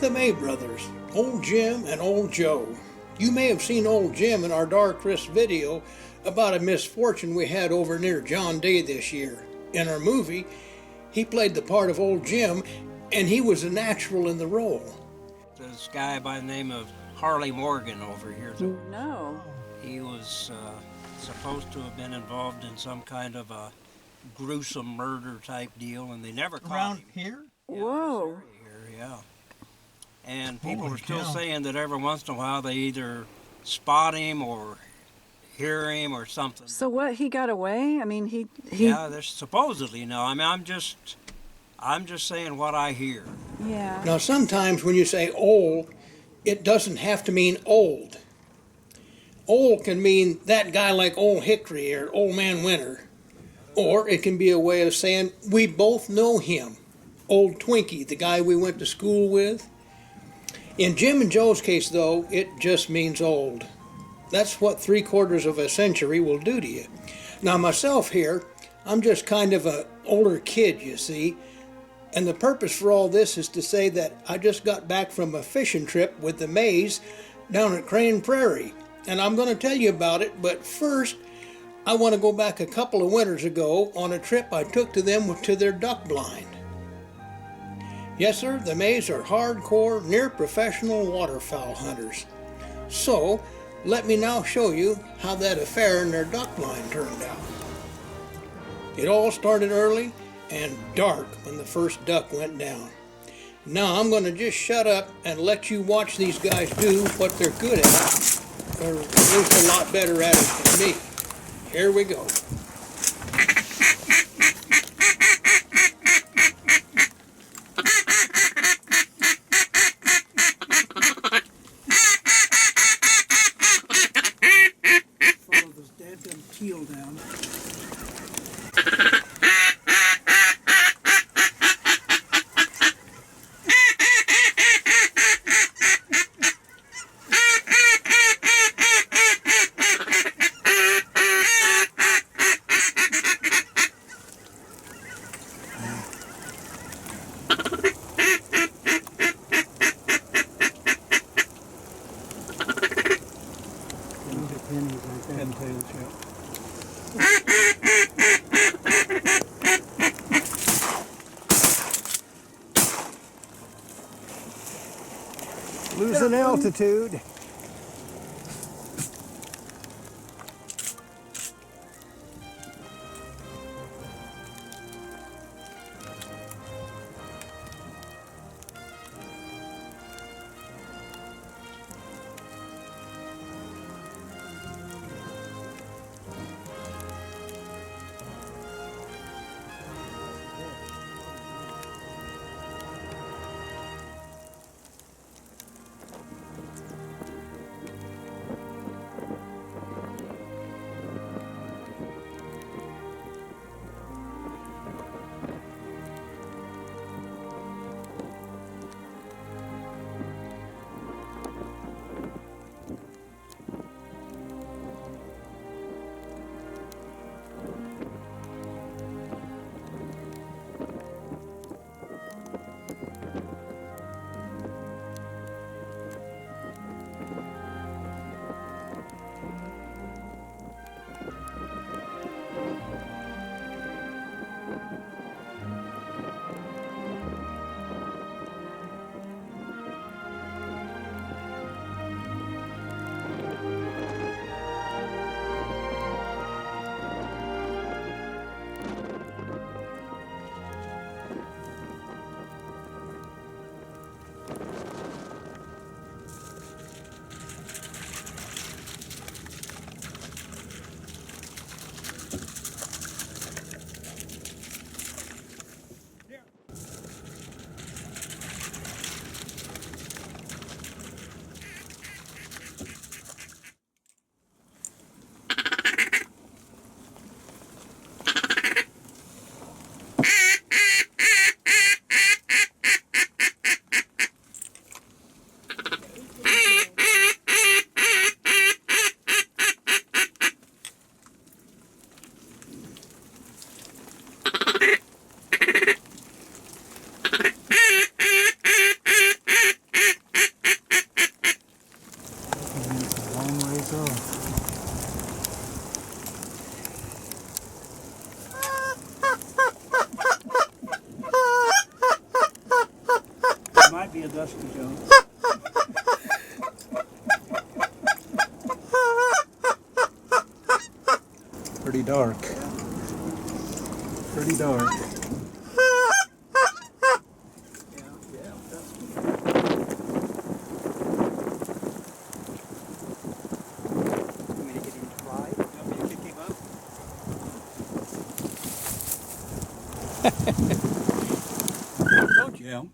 The May brothers, Old Jim and Old Joe. You may have seen Old Jim in our Darchris video about a misfortune we had over near John Day this year. In our movie, he played the part of Old Jim, and he was a natural in the role. This guy by the name of Harley Morgan over here. No. He was supposed to have been involved in some kind of a gruesome murder type deal, and they never caught Around him. here? Yeah, Whoa. this area here, yeah. And people Holy are still cow. saying that every once in a while they either spot him or hear him or something. So what, he got away? I mean, he Yeah, there's supposedly no. I mean, I'm just saying what I hear. yeah. Now sometimes when you say old, it doesn't have to mean old. Old can mean that guy like Old Hickory or Old Man Winter. Or it can be a way of saying we both know him. Old Twinkie, the guy we went to school with. In Jim and Joe's case, though, it just means old. That's what 3/4 of a century will do to you. Now, myself here, I'm just kind of an older kid, you see. And the purpose for all this is to say that I just got back from a fishing trip with the Mays down at Crane Prairie. And I'm going to tell you about it, but first, I want to go back a couple of winters ago on a trip I took to them to their duck blind. Yes, sir, the Mays are hardcore, near-professional waterfowl hunters. So, let me now show you how that affair in their duck blind turned out. It all started early and dark when the first duck went down. Now I'm going to just shut up and let you watch these guys do what they're good at, or at least a lot better at it than me. Here we go. Follow those damn teal down. Pintails, yeah. Losing altitude. dark. Pretty dark. Don't you?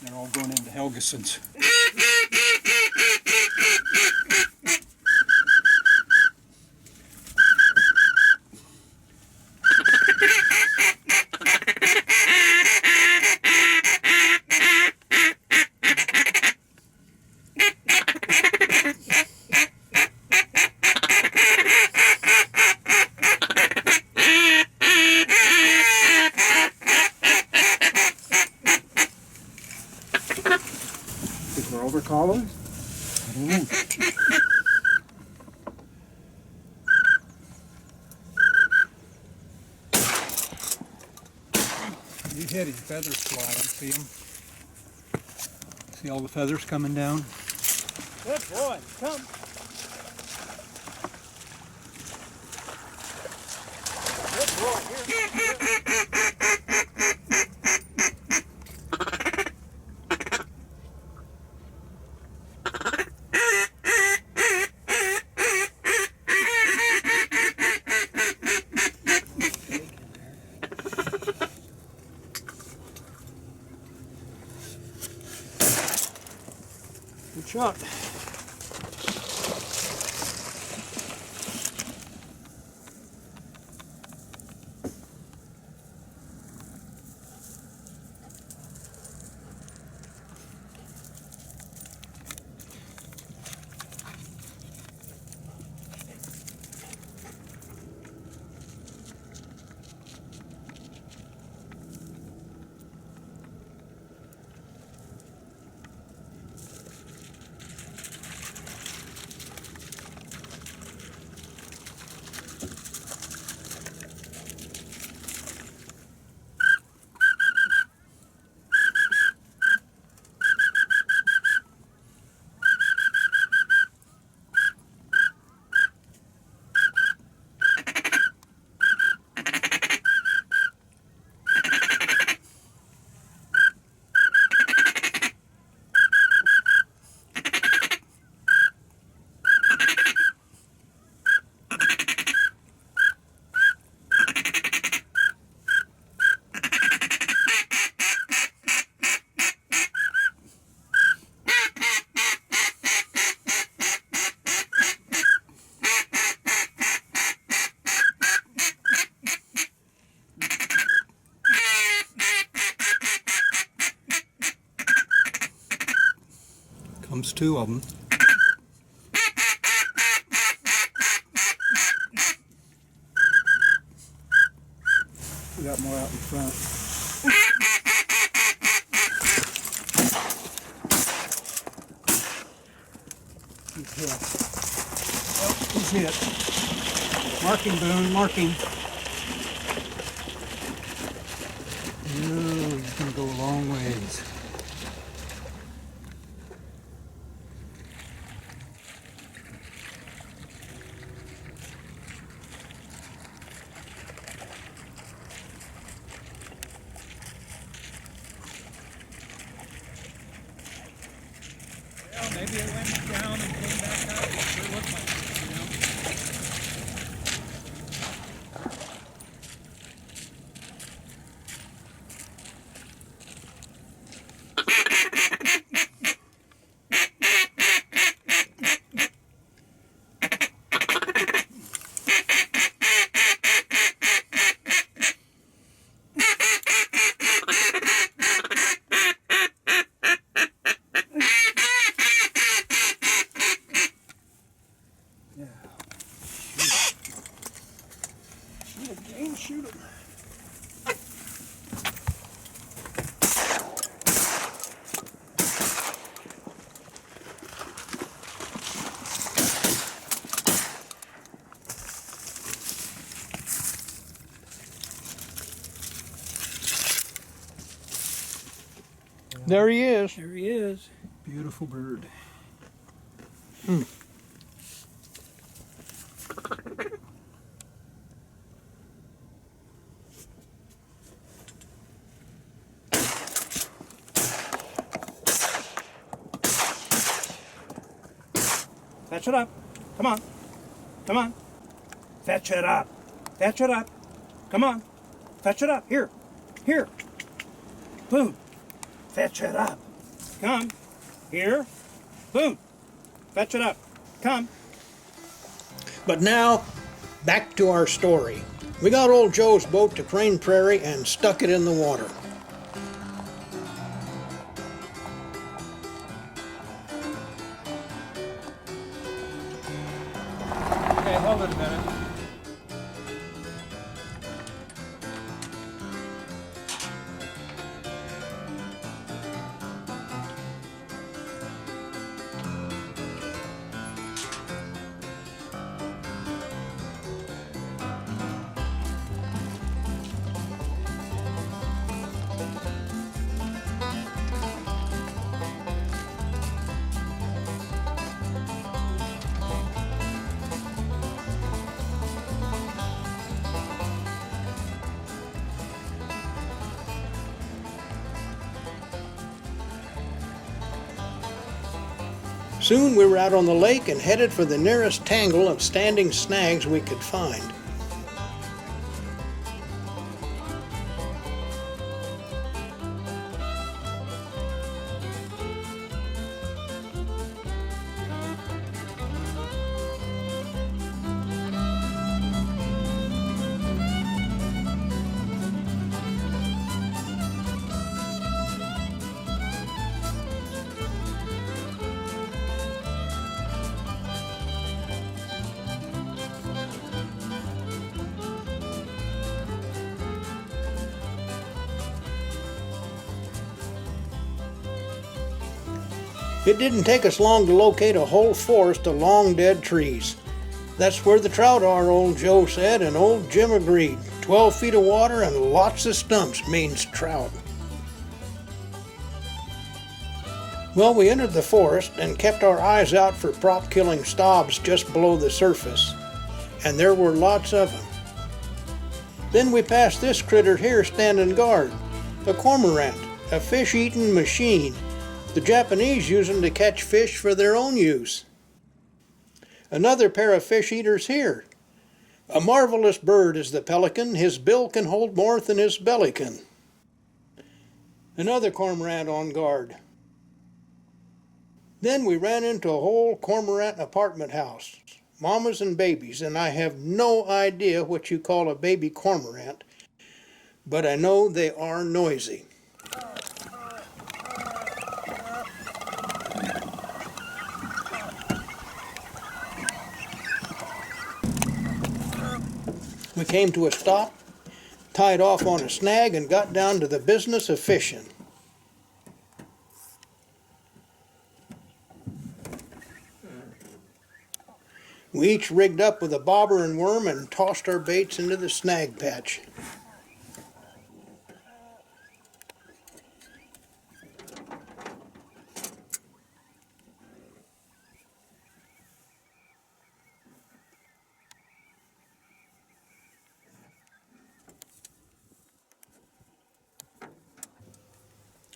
They're all going into Helgeson's. Think we're overcalling? I don't know. He's hitting feathers flying, see them? See all the feathers coming down? Good boy, come. Good boy, Good shot. Comes two of them. We got more out in front. He's hit. Oh, he's hit. Marking, Boone, marking. Oh, he's going to go a long ways. Well, maybe it went down and came back up. It sure looked like it, you know. Aim, shoot him. There he is. There he is. Beautiful bird. Fetch it up. Come on. Come on. Fetch it up. Fetch it up. Come on. Fetch it up. Here. Here. Boom. Fetch it up. Come. Here. Boom. Fetch it up. Come. But now, back to our story. We got old Joe's boat to Crane Prairie and stuck it in the water. Okay, hold it a minute. Soon we were out on the lake and headed for the nearest tangle of standing snags we could find. It didn't take us long to locate a whole forest of long dead trees. That's where the trout are, old Joe said, and old Jim agreed. 12 feet of water and lots of stumps means trout. Well, we entered the forest and kept our eyes out for prop-killing stobs just below the surface, and there were lots of them. Then we passed this critter here standing guard, a cormorant, a fish-eating machine. The Japanese use them to catch fish for their own use. Another pair of fish eaters here. A marvelous bird is the pelican. His bill can hold more than his belly can. Another cormorant on guard. Then we ran into a whole cormorant apartment house. Mamas and babies, and I have no idea what you call a baby cormorant, but I know they are noisy. We came to a stop, tied off on a snag, and got down to the business of fishing. We each rigged up with a bobber and worm and tossed our baits into the snag patch.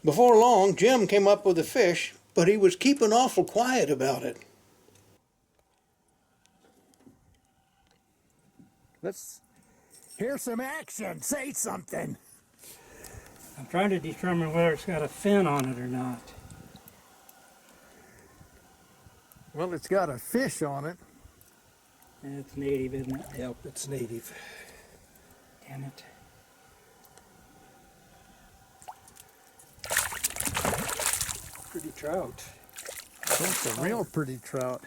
Before long, Jim came up with a fish, but he was keeping awful quiet about it. Let's hear some action. Say something. I'm trying to determine whether it's got a fin on it or not. Well, it's got a fish on it. It's native, isn't it? Yep, it's native. Damn it. Pretty trout. That's a real pretty trout.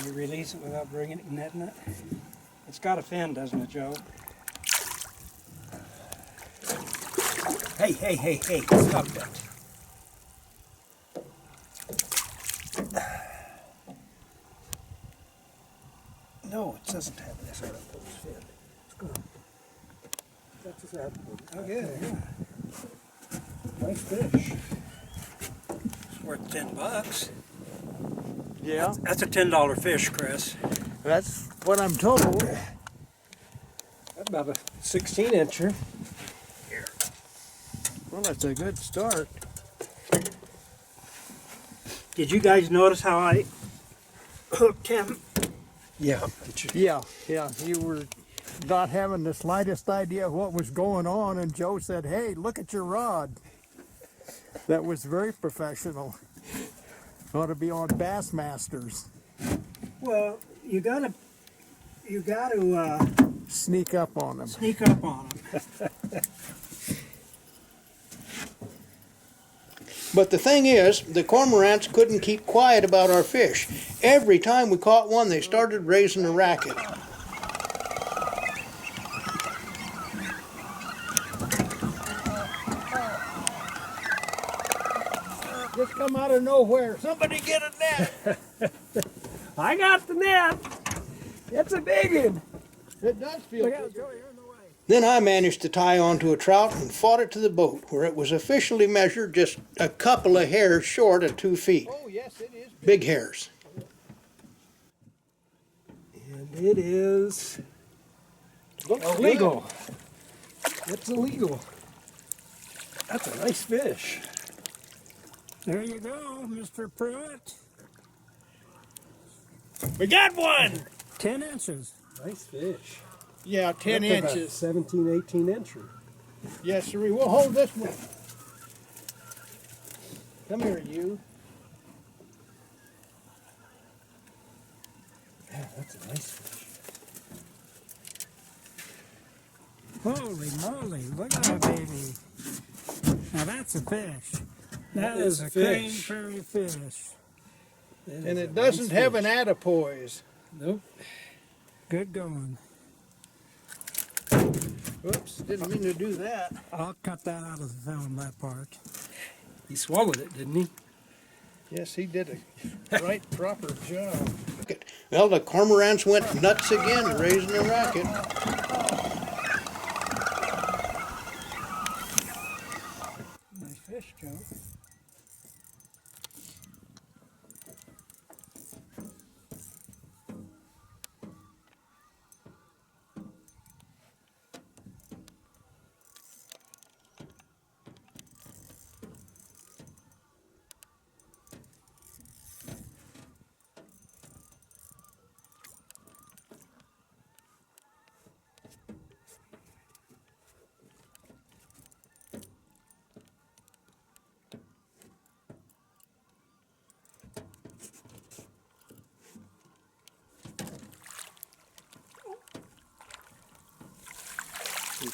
Can you release it without bringing it and netting it? It's got a fin, doesn't it, Joe? Hey, hey, hey, hey, stop that. No, it doesn't have this outpost fin. It's gone. That's his outpost. Oh, yeah. Nice fish. It's worth $10. Yeah, That's a $10 fish, Chris. that's what I'm told. That's about a 16-incher. Well, that's a good start. Did you guys notice how I hooked him? Yeah. Yeah, you were not having the slightest idea of what was going on, and Joe said, "Hey, look at your rod." That was very professional. Ought to be on Bassmasters. Well, you gotta Sneak up on them. sneak up on him. But the thing is, the cormorants couldn't keep quiet about our fish. Every time we caught one, they started raising a racket. Just come out of nowhere. Somebody get a net. I got the net. It's a big one. It does feel Look good. out, Joe, you're in the way. Then I managed to tie onto a trout and fought it to the boat, where it was officially measured just a couple of hairs short of 2 feet. Oh, yes, it is. Big hairs. And it is Looks illegal. It's illegal. That's a nice fish. There you go, Mr. Pruitt. We got one. 10 inches. Nice fish. Yeah, 10 That's about inches. 17, 18-incher. Yes, sir. We'll hold this one. Come here, you. Yeah, that's a nice fish. Holy moly, look at that baby. Now that's a fish. That is a fish. Crane prairie fish. And it doesn't have an attapoise. Nope. Good going. Oops, didn't mean to do that. I'll cut that out of the film, that part. He swallowed it, didn't he? Yes, he did a right proper job. Well, the cormorants went nuts again, raising a racket. Nice fish, Joe.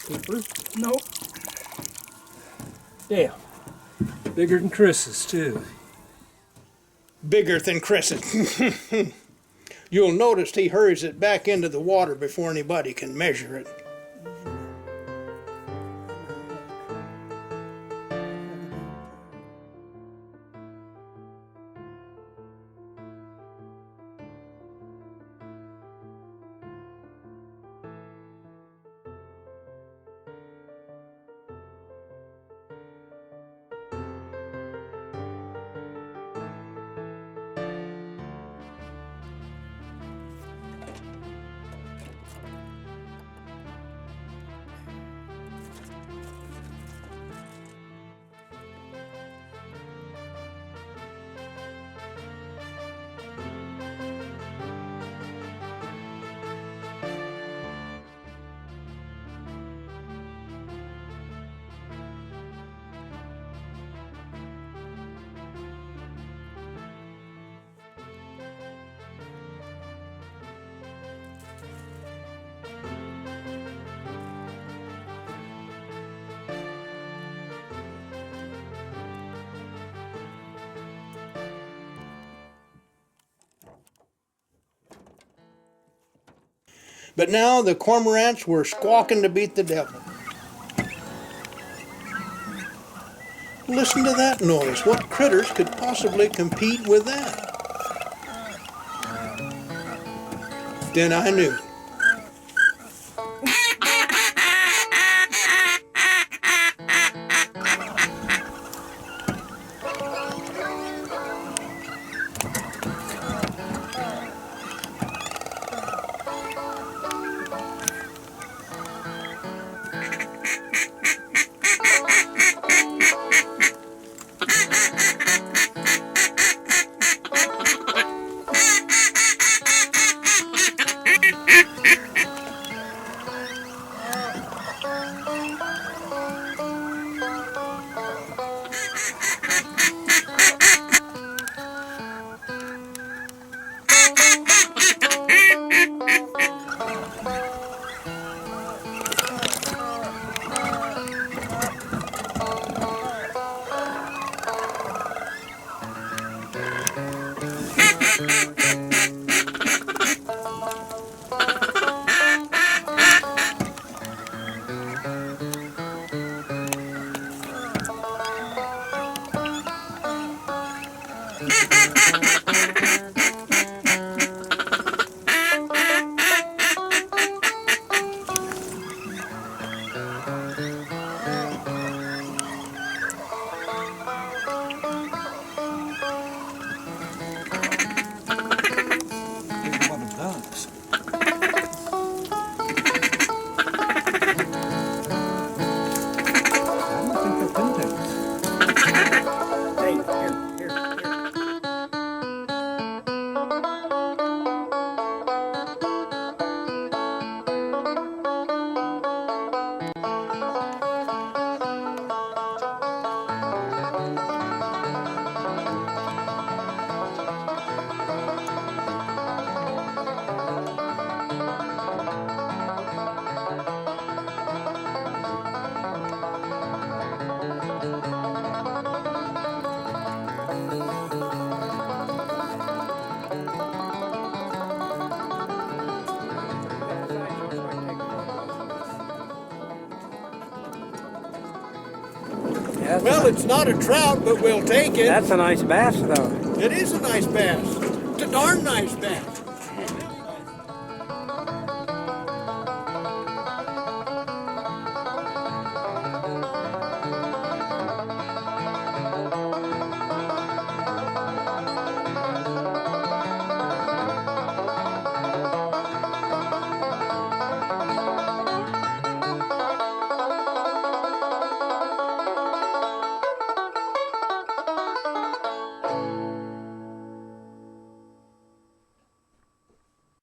Keeper? Nope. Damn. Bigger than Chris's, too. Bigger than Chris's. You'll notice he hurries it back into the water before anybody can measure it. But now the cormorants were squawking to beat the devil. Listen to that noise. What critters could possibly compete with that? Then I knew. Well, it's not a trout, but we'll take it. That's a nice bass, though. It is a nice bass. It's a darn nice bass.